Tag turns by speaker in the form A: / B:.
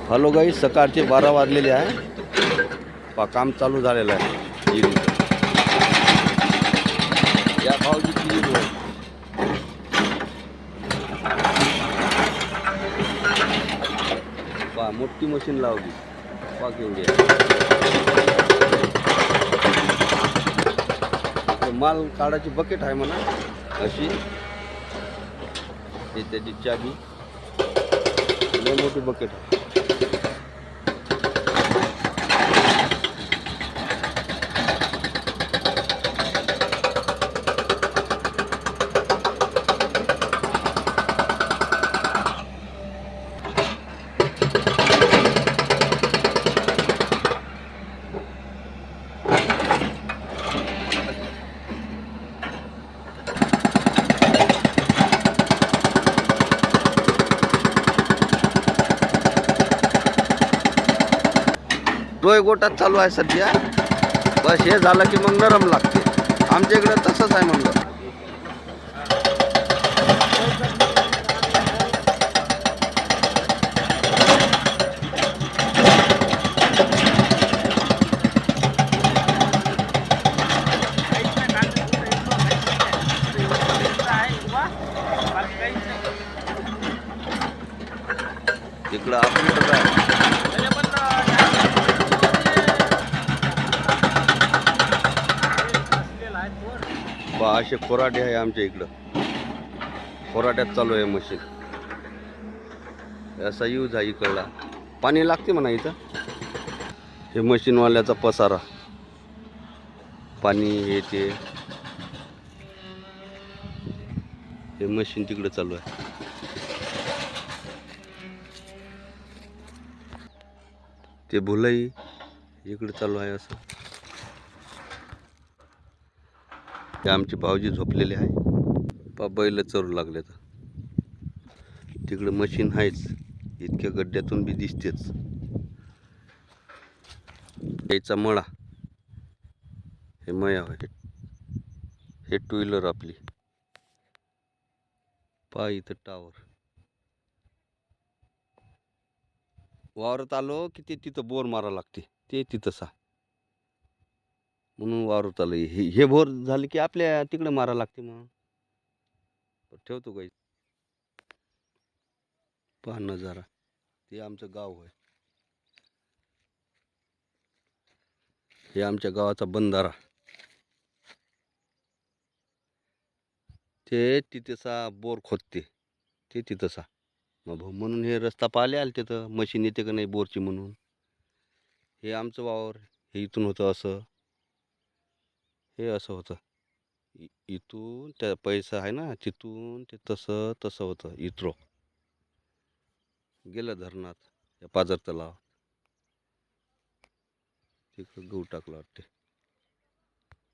A: Hello गाई, सकाळचे 12 वाजलेले आहे. काम चालू झालेलं आहे विहिरीचं. या भाऊची विहीर आहे. मोठी मशीन लावली. केवढी आहे. माल काढायची बकेट आहे म्हणा अशी. हे त्याची चाबी. लय मोठी बकेट आहे. डोळे गोटात चालू आहे सध्या. बस हे झालं की मग नरम लागते. आमच्या इकडे तसंच आहे म्हणलं. इकडं आपण असे खोराटे आहे आमच्या इकडं. खोराट्यात चालू आहे मशीन. असा यूज आहे इकडला. पाणी लागते म्हणा इथं. हे मशीनवाल्याचा पसारा. पाणी हे ते. हे मशीन तिकडे चालू आहे. ते भुलई इकडे चालू आहे असं. हे आमचे भाऊजी झोपलेले आहे. बैल चरू लागले तर. तिकडे मशीन आहेच. इतक्या गड्ड्यातून बी दिसतेच. याचा मळा. हे मया आहे. हे टू व्हीलर आपली. इथं टावर. वावरात आलो की ते तिथं बोर मारा लागते. ते तिथंच म्हणून वावरात आलं. हे बोर झाले की आपल्या तिकडे मारा लागते. मग ठेवतो काही. पहा नजारा. ते आमचं गाव आहे. हे आमच्या गावाचा बंधारा. ते तिथेसा बोर खोदते. ते तिथंसा मग म्हणून हे रस्ता पाहिले आले तिथं मशीन येते का नाही बोरची म्हणून. हे आमचं वावर. हे इथून होतं असं. हे असं होतं. इथून त्या पैसा आहे ना तिथून ते तसं तसं होतं. इथरो गेलं धरणात. या पाझर तलाव. तिकडं गहू टाकला वाटते.